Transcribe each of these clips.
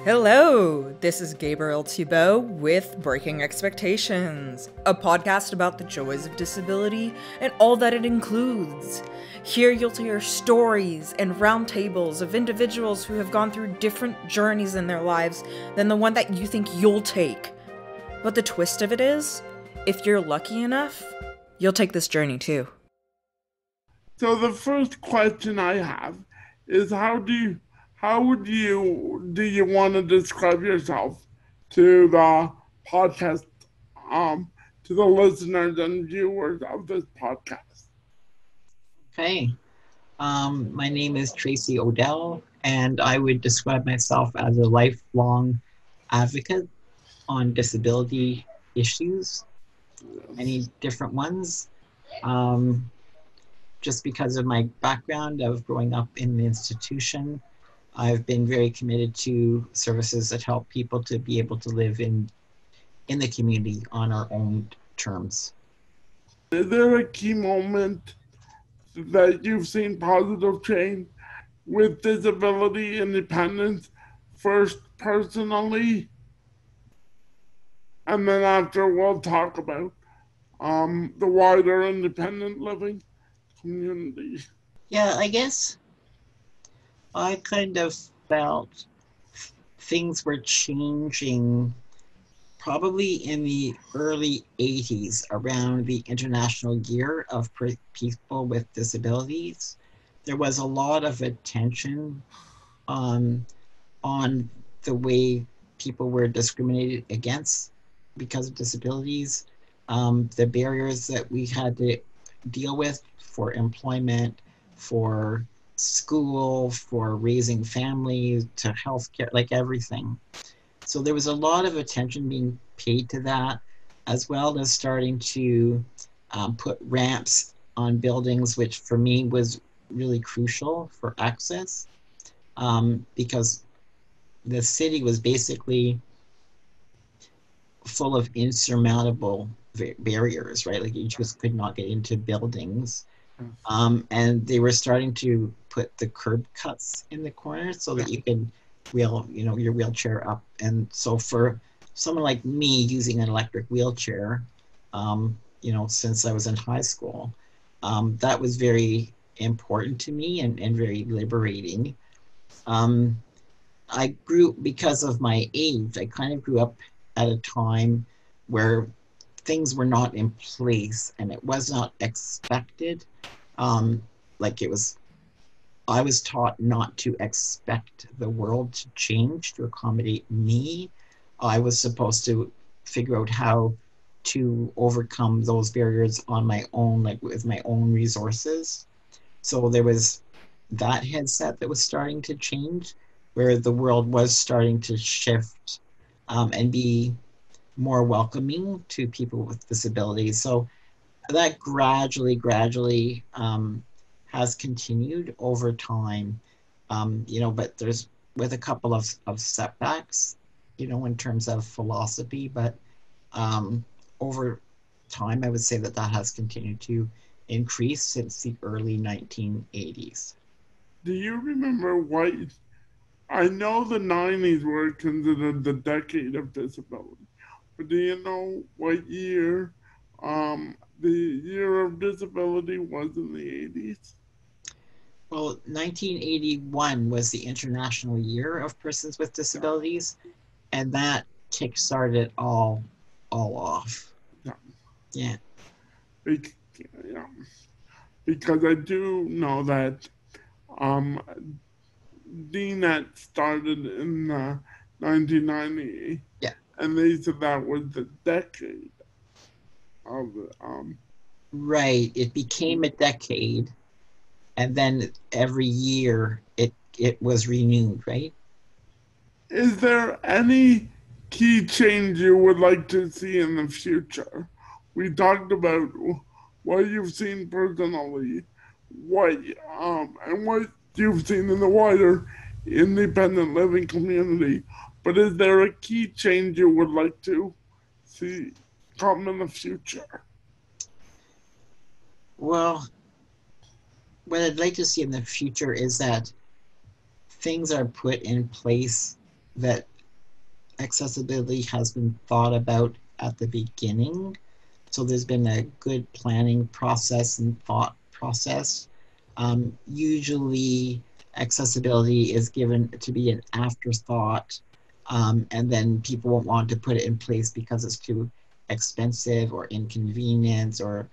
Hello, this is Gabriel Thibault with Breaking Expectations, a podcast about the joys of disability and all that it includes. Here you'll hear stories and roundtables of individuals who have gone through different journeys in their lives than the one that you think you'll take. But the twist of it is, if you're lucky enough, you'll take this journey too. So the first question I have is do you want to describe yourself to the podcast, um, to the listeners and viewers of this podcast? Okay. My name is Tracy Odell, and I would describe myself as a lifelong advocate on disability issues, many different ones. Um, just because of my background of growing up in the institution, I've been very committed to services that help people to be able to live in the community on our own terms. Is there a key moment that you've seen positive change with disability independence, first personally, and then after we'll talk about the wider independent living community? Yeah, I guess I kind of felt things were changing probably in the early 80s around the International Year of People with Disabilities. There was a lot of attention on the way people were discriminated against because of disabilities, the barriers that we had to deal with for employment, for school, for raising families, to healthcare, like everything. So there was a lot of attention being paid to that, as well as starting to put ramps on buildings, which for me was really crucial for access, because the city was basically full of insurmountable barriers, right? Like you just could not get into buildings. And they were starting to put the curb cuts in the corners so that you could wheel, your wheelchair up. And so for someone like me using an electric wheelchair, since I was in high school, that was very important to me and very liberating. I grew, because of my age, I kind of grew up at a time where things were not in place and it was not expected. Like I was taught not to expect the world to change to accommodate me. I was supposed to figure out how to overcome those barriers on my own, like with my own resources. So there was that headset that was starting to change, where the world was starting to shift and be more welcoming to people with disabilities. So that gradually has continued over time, but there's with a couple of setbacks, in terms of philosophy, but over time, I would say that has continued to increase since the early 1980s. Do you remember what? I know the 90s were considered the decade of disability, but do you know what year the year of disability was in the 80s? Well, 1981 was the International Year of Persons with Disabilities, and that kick-started all off. Yeah. Yeah. Yeah. Because I do know that um, DNET started in 1990, Yeah. and they said that was the decade of Right. It became a decade, and then every year it was renewed, right? Is there any key change you would like to see in the future? We talked about what you've seen personally, what and what you've seen in the wider independent living community. But is there a key change you would like to see come in the future? Well, what I'd like to see in the future is that things are put in place that accessibility has been thought about at the beginning. So there's been a good planning process and thought process. Usually accessibility is given to be an afterthought, and then people won't want to put it in place because it's too expensive or inconvenient or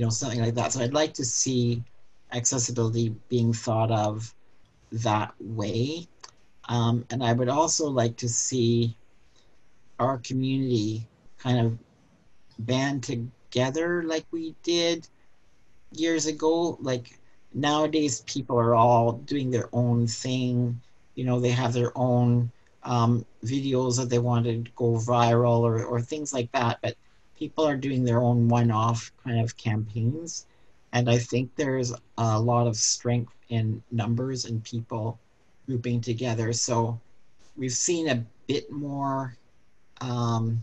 something like that. So I'd like to see accessibility being thought of that way. And I would also like to see our community kind of band together like we did years ago. Like nowadays, people are all doing their own thing. They have their own videos that they want to go viral or things like that. But people are doing their own one-off kind of campaigns. And I think there's a lot of strength in numbers and people grouping together. So we've seen um,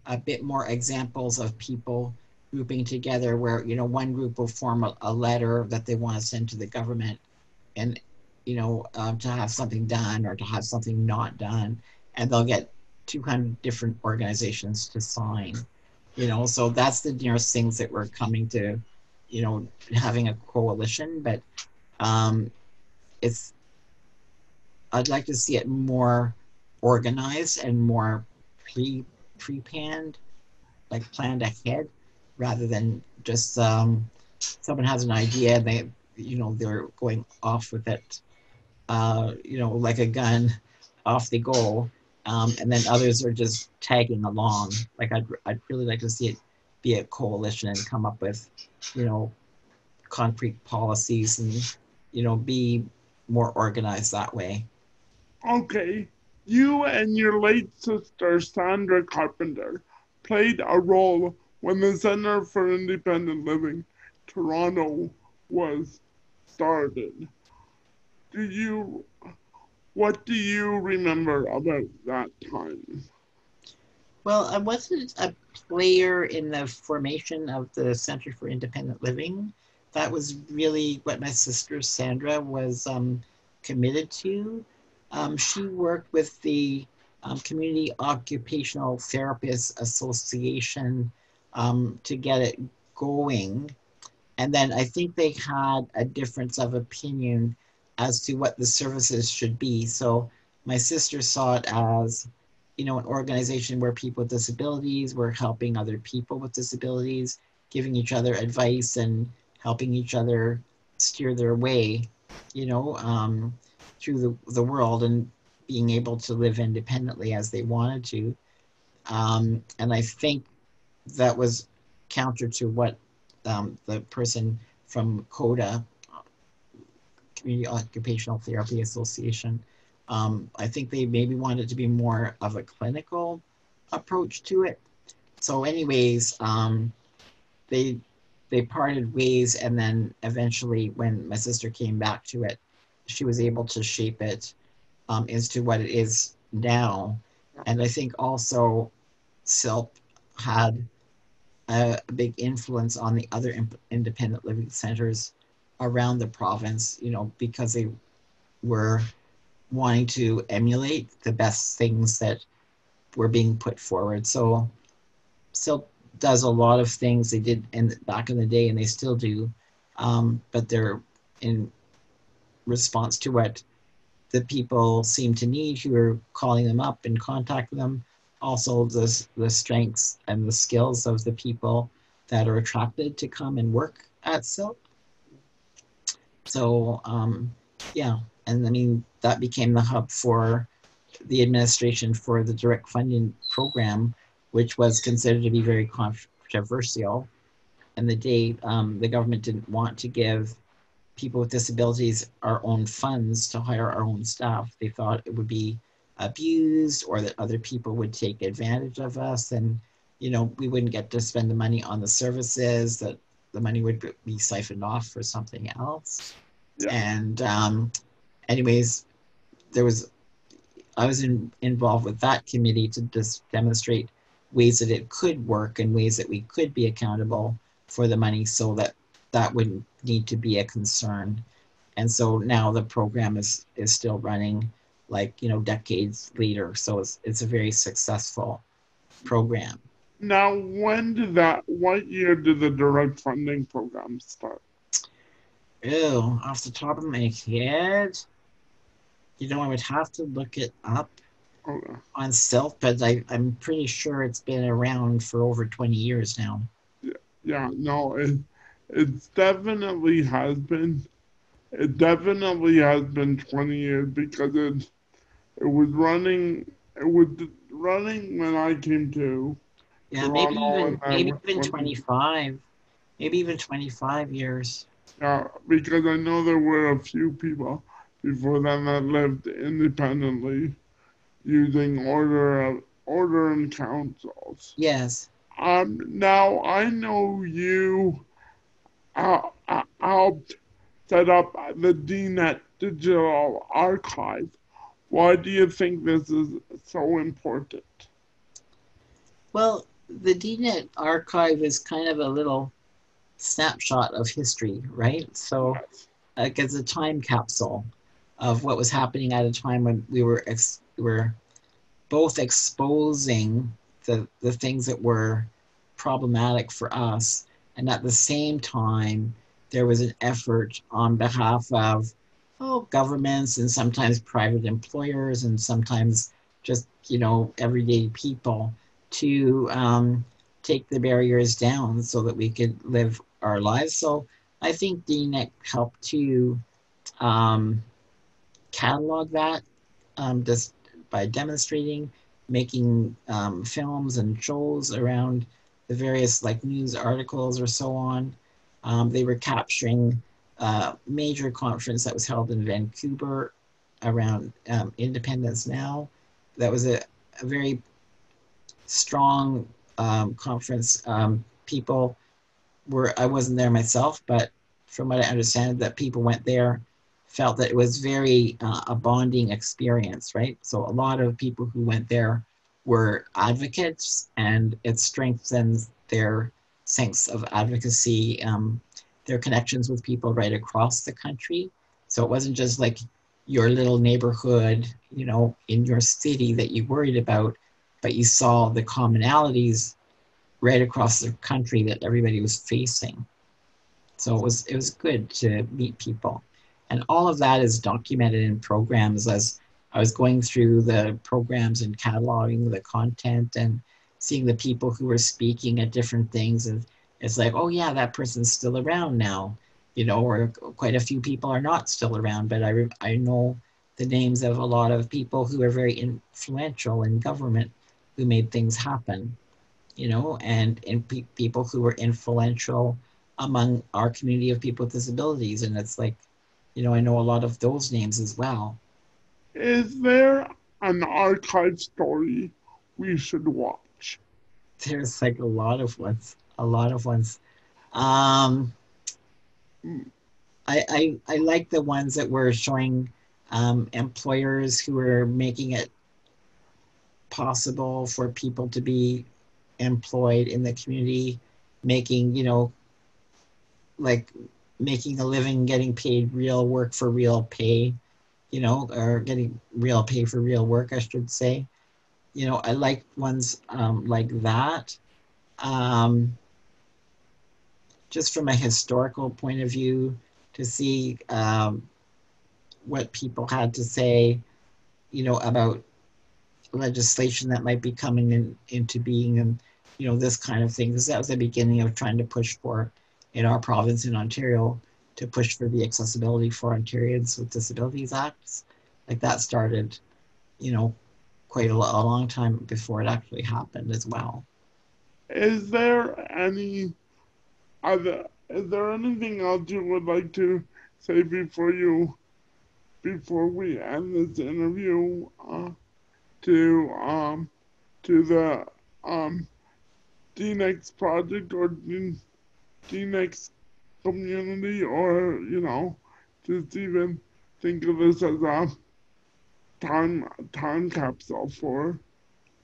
a bit more examples of people grouping together where one group will form a letter that they want to send to the government and to have something done or to have something not done, and they'll get 200 different organizations to sign. So that's the nearest things that we're coming to having a coalition. But it's I'd like to see it more organized and more pre-planned, like planned ahead, rather than just someone has an idea and they're going off with it, like a gun, off they go, and then others are just tagging along. Like I'd really like to see it be a coalition and come up with concrete policies and be more organized that way. Okay, you and your late sister Sandra Carpenter played a role when the Center for Independent Living Toronto was started. Do you what do you remember about that time? Well, I wasn't a player in the formation of the Center for Independent Living. That was really what my sister Sandra was committed to. She worked with the Community Occupational Therapists Association to get it going. And then I think they had a difference of opinion as to what the services should be. So my sister saw it as, an organization where people with disabilities were helping other people with disabilities, giving each other advice and helping each other steer their way, through the world and being able to live independently as they wanted to. And I think that was counter to what the person from CODA, Community Occupational Therapy Association, I think they maybe wanted to be more of a clinical approach to it. So anyways, they parted ways, and then eventually when my sister came back to it, she was able to shape it into what it is now. And I think also SILP had a big influence on the other independent living centers around the province, because they were wanting to emulate the best things that were being put forward. So SILP does a lot of things they did back in the day, and they still do, but they're in response to what the people seem to need who are calling them up and contacting them. Also the strengths and the skills of the people that are attracted to come and work at SILP. So yeah, and I mean, that became the hub for the administration for the direct funding program, which was considered to be very controversial. And the day the government didn't want to give people with disabilities our own funds to hire our own staff. They thought it would be abused or that other people would take advantage of us, and we wouldn't get to spend the money on the services, that the money would be siphoned off for something else. Yeah. And anyways, I was involved with that committee to just demonstrate ways that it could work and ways that we could be accountable for the money, so that wouldn't need to be a concern. And so now the program is still running. like, decades later. So it's a very successful program. Now, what year did the direct funding program start? Ew, off the top of my head, I would have to look it up Okay. on self, but I'm pretty sure it's been around for over 20 years now. Yeah, no, it definitely has been. It definitely has been 20 years because it was running. It was running when I came to Yeah, maybe Toronto, even and I maybe was even 20. 25, maybe even 25 years. Yeah, because I know there were a few people before then that lived independently using order and councils. Yes. Now I know you helped set up the DNet Digital Archive. Why do you think this is so important? Well, the DNet archive is kind of a little snapshot of history, right? So, Yes. like, it's a time capsule of what was happening at a time when we were both exposing the things that were problematic for us, and at the same time, there was an effort on behalf of governments and sometimes private employers and sometimes just everyday people to take the barriers down so that we could live our lives. So I think DNEC helped to um, catalog that just by demonstrating, making films and shows around the various like news articles or so on. They were capturing a major conference that was held in Vancouver around Independence Now. That was a very strong conference. People I wasn't there myself, but from what I understand, that people went there, felt that it was very a bonding experience, right? So a lot of people who went there were advocates, and it strengthens their sense of advocacy, their connections with people right across the country. So it wasn't just like your little neighborhood, in your city that you worried about, but you saw the commonalities right across the country that everybody was facing. So it was good to meet people. And all of that is documented in programs as I was going through the programs and cataloging the content and seeing the people who were speaking at different things. And it's like, oh yeah, that person's still around now, or quite a few people are not still around, but I know the names of a lot of people who are very influential in government who made things happen, and people who were influential among our community of people with disabilities. And it's like, I know a lot of those names as well. Is there an archive story we should watch? There's like a lot of ones. Um, I like the ones that were showing employers who were making it possible for people to be employed in the community, making, like making a living, getting paid real work for real pay, or getting real pay for real work, I should say. I like ones like that. Um, just from a historical point of view, to see what people had to say, about legislation that might be coming into being, and this kind of thing, because that was the beginning of trying to push for, in our province in Ontario, to push for the Accessibility for Ontarians with Disabilities Acts. Like that started, you know quite a long time before it actually happened as well. Is there is there anything else you would like to say before we end this interview to the um D-Next project or D-Next community, or just even think of this as a time capsule for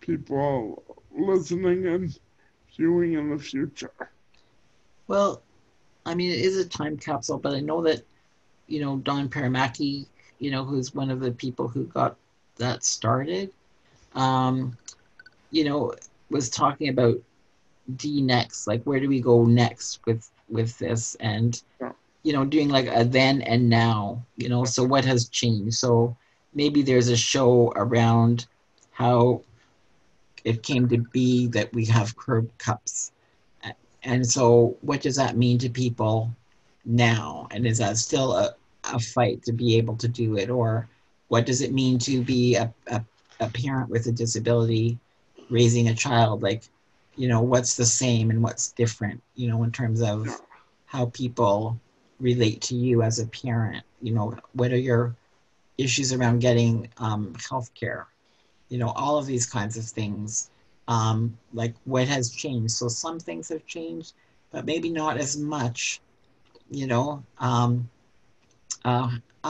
people listening and viewing in the future? Well, I mean, it is a time capsule, but I know that, Don Paramaki, who's one of the people who got that started, you know, was talking about next, like where do we go next with this, and Yeah. you know, doing like a then and now, you know, so what has changed. So maybe there's a show around how it came to be that we have curb cups. And so what does that mean to people now? And is that still a fight to be able to do it? Or what does it mean to be a parent with a disability raising a child? Like, you know, what's the same and what's different, you know, in terms of Yeah. how people relate to you as a parent? You know, what are your issues around getting health care? You know, all of these kinds of things. Like what has changed? So some things have changed, but maybe not as much, you know. How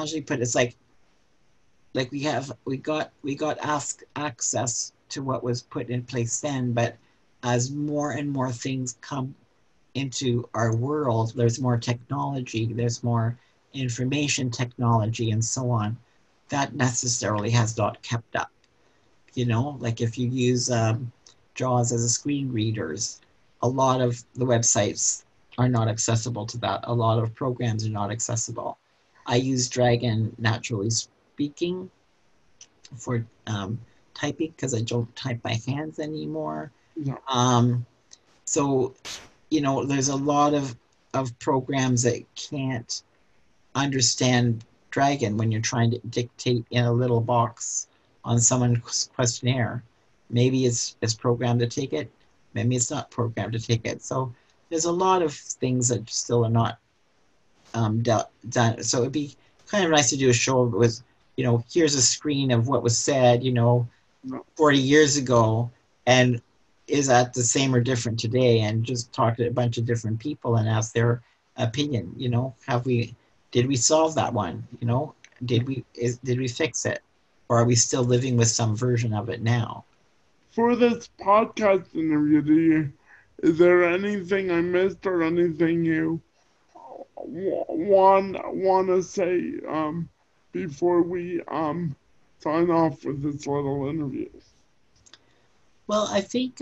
should we put it? It's like we got access to what was put in place then, but as more and more things come into our world, there's more technology, there's more information technology, and so on. That necessarily has not kept up. You know, like if you use JAWS as a screen readers, a lot of the websites are not accessible to that. A lot of programs are not accessible. I use Dragon Naturally Speaking for typing because I don't type by hands anymore. Yeah. So, you know, there's a lot of programs that can't understand Dragon when you're trying to dictate in a little box on someone's questionnaire. Maybe it's programmed to take it, maybe it's not programmed to take it. So there's a lot of things that still are not done. So it'd be kind of nice to do a show with, you know, here's a screen of what was said, you know, Yeah. 40 years ago, and is that the same or different today, and just talk to a bunch of different people and ask their opinion. You know, did we solve that one? You know, did we fix it, or are we still living with some version of it now? For this podcast interview, is there anything I missed or anything you want to say before we sign off with this little interview? Well, I think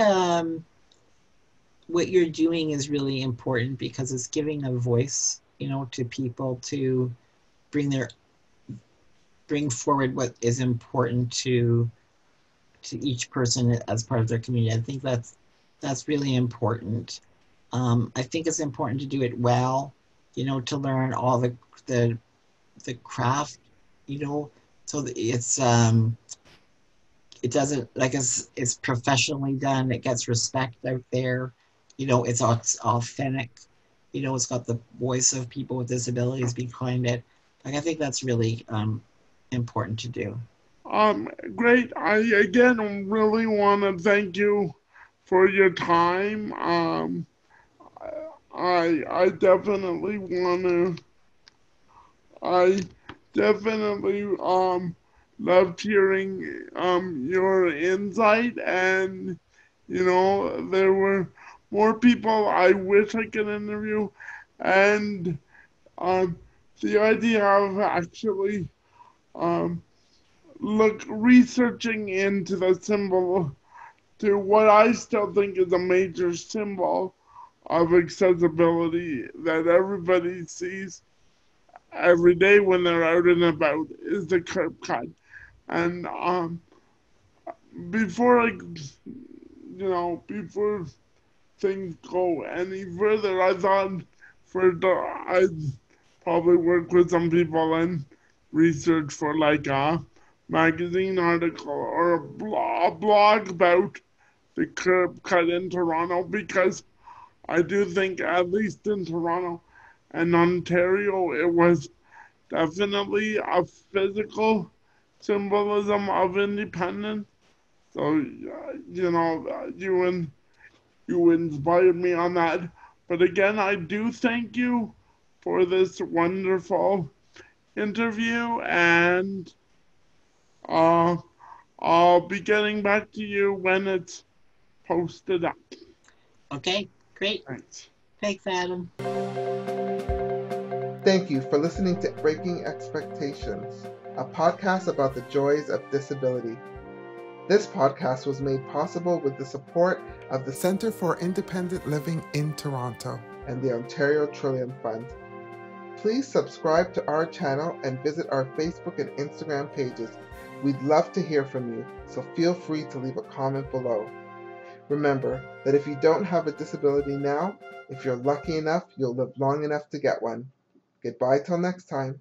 what you're doing is really important because it's giving a voice, you know, to people to bring their bring forward what is important to each person as part of their community. I think that's really important. I think it's important to do it well, you know, to learn all the the craft, you know, so that it doesn't like it's professionally done. It gets respect out there, you know. It's authentic, you know. It's got the voice of people with disabilities behind it. Like I think that's really important to do. Great. I again really want to thank you for your time. I definitely want to. I definitely loved hearing your insight, and you know there were more people I wish I could interview, and um the idea of actually um researching into the symbol to what I still think is a major symbol of accessibility that everybody sees every day when they're out and about is the curb cut. And before before things go any further, I thought I'd probably work with some people and research for like a magazine article or a blog about the curb cut in Toronto, because I do think, at least in Toronto and Ontario, it was definitely a physical symbolism of independence. So, you inspired me on that. But again, I do thank you for this wonderful interview, and uh, I'll be getting back to you when it's posted up. Okay, great. Thanks. Thanks, Adam. Thank you for listening to Breaking Expectations. a podcast about the joys of disability. This podcast was made possible with the support of the Centre for Independent Living in Toronto and the Ontario Trillium Fund. Please subscribe to our channel and visit our Facebook and Instagram pages. We'd love to hear from you, so feel free to leave a comment below. Remember that if you don't have a disability now, if you're lucky enough, you'll live long enough to get one. Goodbye till next time.